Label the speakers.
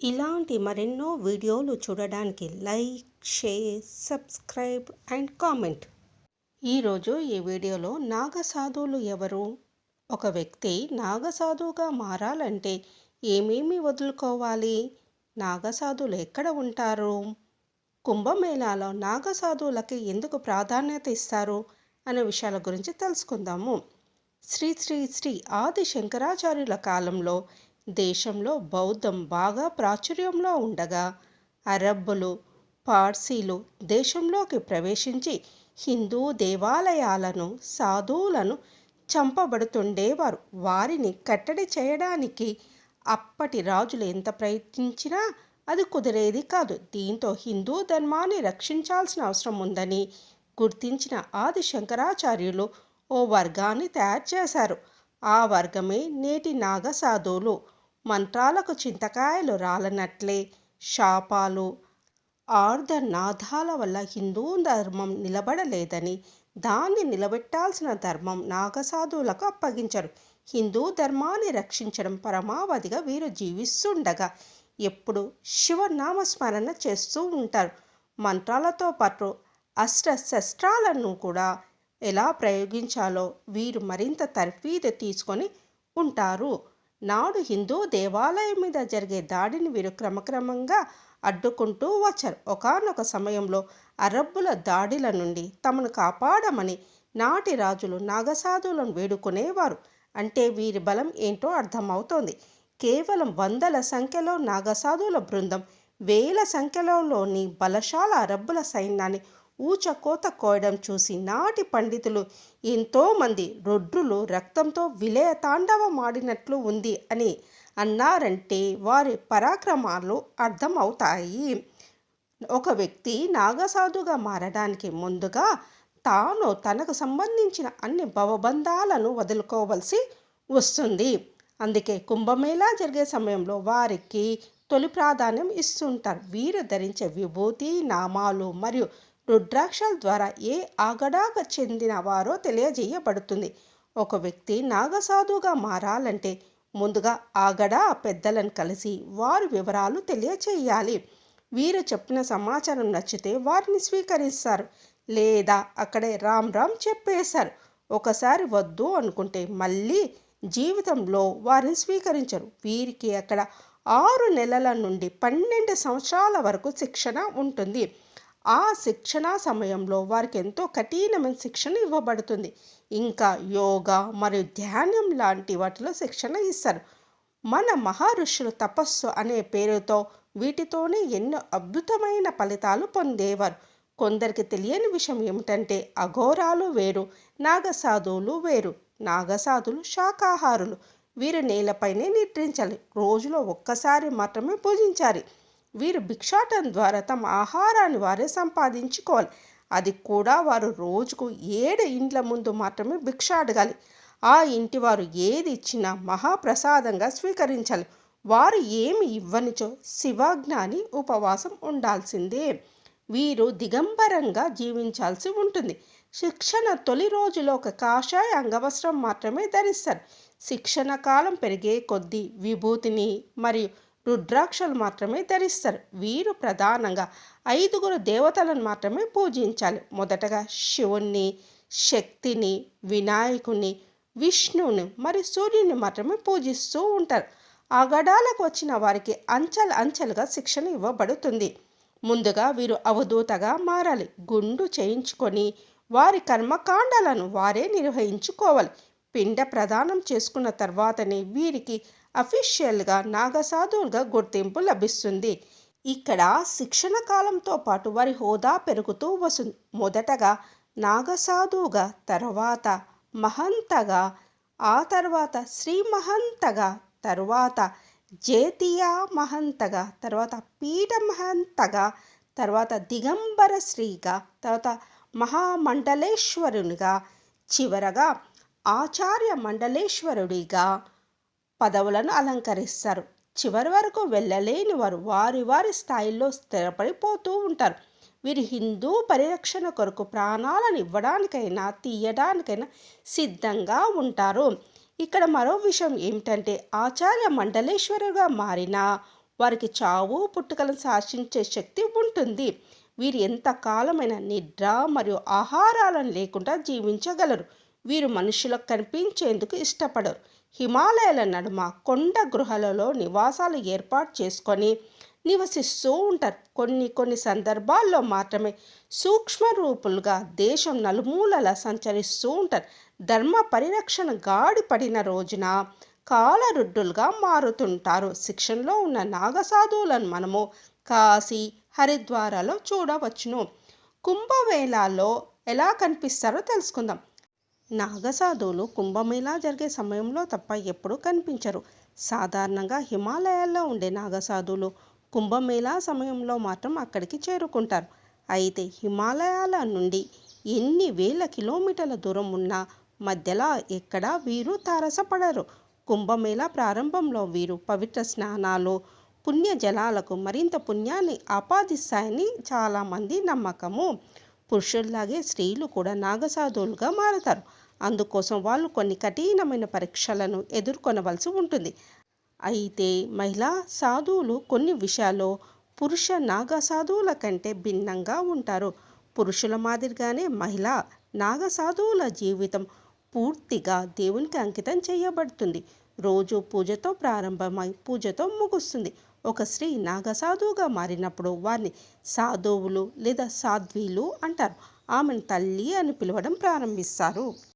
Speaker 1: ఇలాంటి మరెన్నో వీడియోలు చూడడానికి like, share, subscribe and comment. ఈరోజు ఈ వీడియోలో నాగసాధువులు ఎవరు? ఒక వ్యక్తి నాగసాధువుగా మారాలంటే ఏమేమి వదులుకోవాలి? నాగసాధువులు ఎక్కడ ఉంటారు? కుంభమేళాలో నాగసాధువులకి ఎందుకు ప్రాధాన్యత ఇస్తారు అనే విషయాల గురించి తెలుసుకుందాము. శ్రీ శ్రీ శ్రీ ఆది శంకరాచార్యుల కాలంలో దేశంలో బౌద్ధం బాగా ప్రాచుర్యంలో ఉండగా అరబ్బులు, పార్సీలు దేశంలోకి ప్రవేశించి హిందూ దేవాలయాలను, సాధువులను చంపబడుతుండేవారు. వారిని కట్టడి చేయడానికి అప్పటి రాజులు ఎంత ప్రయత్నించినా అది కుదిరేది కాదు. దీంతో హిందూ ధర్మాన్ని రక్షించాల్సిన అవసరం ఉందని గుర్తించిన ఆది శంకరాచార్యులు ఓ వర్గాన్ని తయారు చేశారు. ఆ వర్గమే నేటి నాగసాధువులు. మంత్రాలకు చింతకాయలు రాలనట్లే శాపాలు, ఆర్ధనాదాల వల్ల హిందూ ధర్మం నిలబడలేదని, దాన్ని నిలబెట్టాల్సిన ధర్మం నాగసాధువులకు అప్పగించారు. హిందూ ధర్మాన్ని రక్షించడం పరమావధిగా వీరు జీవిస్తుండగా ఎప్పుడు శివనామస్మరణ చేస్తూ ఉంటారు. మంత్రాలతో పాటు అస్త్రశస్త్రాలను కూడా ఎలా ప్రయోగించాలో వీరు మరింత తర్ఫీదు తీసుకొని ఉంటారు. నాడు హిందూ దేవాలయం మీద జరిగే దాడిని వీరు క్రమక్రమంగా అడ్డుకుంటూ వచ్చారు. ఒకానొక సమయంలో అరబ్బుల దాడిల నుండి తమను కాపాడమని నాటి రాజులు నాగసాధువులను వేడుకునేవారు. అంటే వీరి బలం ఏంటో అర్థమవుతోంది. కేవలం వందల సంఖ్యలో నాగసాధువుల బృందం వేల సంఖ్యలోని బలశాల అరబ్బుల సైన్యాన్ని ఊచకోత కోయడం చూసి నాటి పండితులు ఎంతోమంది రుద్రులు రక్తంతో విలయ తాండవమాడినట్లు ఉంది అని అన్నారంటే వారి పరాక్రమాలు అర్థమవుతాయి. ఒక వ్యక్తి నాగసాధుగా మారడానికి ముందుగా తాను తనకు సంబంధించిన అన్ని భవబంధాలను వదులుకోవలసి వస్తుంది. అందుకే కుంభమేళా జరిగే సమయంలో వారికి తొలి ప్రాధాన్యం ఇస్తుంటారు. వీరు ధరించే విభూతి, నామాలు మరియు రుద్రాక్షల ద్వారా ఏ ఆగడాకు చెందిన వారో తెలియజేయబడుతుంది. ఒక వ్యక్తి నాగసాధువుగా మారాలంటే ముందుగా ఆగడా పెద్దలను కలిసి వారి వివరాలు తెలియచేయాలి. వీరు చెప్పిన సమాచారం నచ్చితే వారిని స్వీకరిస్తారు, లేదా అక్కడే రామ్ రామ్ చెప్పేశారు. ఒకసారి వద్దు అనుకుంటే మళ్ళీ జీవితంలో వారిని స్వీకరించరు. వీరికి అక్కడ 6 నెలల నుండి 12 సంవత్సరాల వరకు శిక్షణ ఉంటుంది. ఆ శిక్షణ సమయంలో వారికి ఎంతో కఠినమైన శిక్షణ ఇవ్వబడుతుంది. ఇంకా యోగా మరియు ధ్యానం లాంటి వాటిలో శిక్షణ ఇస్తారు. మన మహర్షులు తపస్సు అనే పేరుతో వీటితోనే ఎన్నో అద్భుతమైన ఫలితాలు పొందేవారు. కొందరికి తెలియని విషయం ఏమిటంటే అఘోరాలు వేరు, నాగసాధువులు వేరు. నాగసాధువులు శాకాహారులు. వీరు నేలపైనే నిద్రించాలి. రోజులో ఒక్కసారి మాత్రమే పూజించాలి. వీరు భిక్షాటన ద్వారా తమ ఆహారాన్ని వారే సంపాదించుకోవాలి. అది కూడా వారు రోజుకు 7 ఇండ్ల ముందు మాత్రమే భిక్ష అడగాలి. ఆ ఇంటి వారు ఏది ఇచ్చినా మహాప్రసాదంగా స్వీకరించాలి. వారు ఏమి ఇవ్వనిచో శివజ్ఞాని ఉపవాసం ఉండాల్సిందే. వీరు దిగంబరంగా జీవించాల్సి ఉంటుంది. శిక్షణ తొలి రోజులో ఒక కాషాయ అంగవస్త్రం మాత్రమే ధరిస్తారు. శిక్షణ కాలం పెరిగే కొద్దీ విభూతిని మరియు రుద్రాక్షలు మాత్రమే ధరిస్తారు. వీరు ప్రధానంగా 5 దేవతలను మాత్రమే పూజించాలి. మొదటగా శివుణ్ణి, శక్తిని, వినాయకుని, విష్ణువుని మరియు సూర్యుని మాత్రమే పూజిస్తూ ఉంటారు. ఆగడాలకు వచ్చిన వారికి అంచెలుగా శిక్షణ ఇవ్వబడుతుంది. ముందుగా వీరు అవధూతగా మారాలి. గుండు చేయించుకొని వారి కర్మకాండాలను వారే నిర్వహించుకోవాలి. పిండ ప్రదానం చేసుకున్న తర్వాతనే వీరికి అఫీషియల్గా నాగసాధువులుగా గుర్తింపు లభిస్తుంది. ఇక్కడ శిక్షణ కాలంతో పాటు వారి హోదా పెరుగుతూ వస్తుంది. మొదటగా నాగసాధువుగా, తర్వాత మహంతగా, ఆ తర్వాత శ్రీ మహంతగా, తర్వాత జేతియా మహంతగా, తర్వాత పీఠ మహంతగా, తర్వాత దిగంబర శ్రీగా, తర్వాత మహామండలేశ్వరునిగా, చివరగా ఆచార్య మండలేశ్వరుడిగా పదవులను అలంకరిస్తారు. చివరి వరకు వెళ్ళలేని వారు వారి వారి స్థాయిల్లో స్థిరపడిపోతూ ఉంటారు. వీరు హిందూ పరిరక్షణ కొరకు ప్రాణాలను ఇవ్వడానికైనా తీయడానికైనా సిద్ధంగా ఉంటారు. ఇక్కడ మరో విషయం ఏమిటంటే ఆచార్య మండలేశ్వరుగా మారిన వారికి చావు పుట్టుకలను శాసించే శక్తి ఉంటుంది. వీరు ఎంత కాలమైన నిద్ర మరియు ఆహారాలను లేకుండా జీవించగలరు. వీరు మనుషులకు కనిపించేందుకు ఇష్టపడరు. హిమాలయాల నడుమ కొండ గృహాలలో నివాసాలు ఏర్పాటు చేసుకొని నివసిస్తూ ఉంటారు. కొన్ని సందర్భాల్లో మాత్రమే సూక్ష్మ రూపులుగా దేశం నలుమూలలా సంచరిస్తూ ఉంటారు. ధర్మ పరిరక్షణ గాడి పడిన రోజున కాలరుడ్డులుగా మారుతుంటారు. శిక్షణలో ఉన్న నాగసాధువులను మనము కాశీ, హరిద్వారాలో చూడవచ్చును. కుంభమేళాలో ఎలా కనిపిస్తారో తెలుసుకుందాం. నాగసాధువులు కుంభమేళా జరిగే సమయంలో తప్ప ఎప్పుడూ కనిపించరు. సాధారణంగా హిమాలయాల్లో ఉండే నాగసాధువులు కుంభమేళా సమయంలో మాత్రం అక్కడికి చేరుకుంటారు. అయితే హిమాలయాల నుండి ఎన్ని వేల కిలోమీటర్ల దూరం ఉన్నా మధ్యలో ఎక్కడా వీరు తారసపడరు. కుంభమేళా ప్రారంభంలో వీరు పవిత్ర స్నానాలు పుణ్య జలాలకు మరింత పుణ్యాన్ని ఆపాదిస్తాయని చాలామంది నమ్మకము. పురుషుల్లాగే స్త్రీలు కూడా నాగసాధువులుగా మారతారు. అందుకోసం వాళ్ళు కొన్ని కఠినమైన పరీక్షలను ఎదుర్కొనవలసి ఉంటుంది. అయితే మహిళా సాధువులు కొన్ని విషయాల్లో పురుష నాగసాధువుల కంటే భిన్నంగా ఉంటారు. పురుషుల మాదిరిగానే మహిళా నాగసాధువుల జీవితం పూర్తిగా దేవునికి అంకితం చేయబడుతుంది. రోజు పూజతో ప్రారంభమై పూజతో ముగుస్తుంది. ఒక స్త్రీ నాగసాధువుగా మారినప్పుడు వారిని సాధువులు లేదా సాధ్వీలు అంటారు. ఆమెను తల్లి అని పిలవడం ప్రారంభిస్తారు.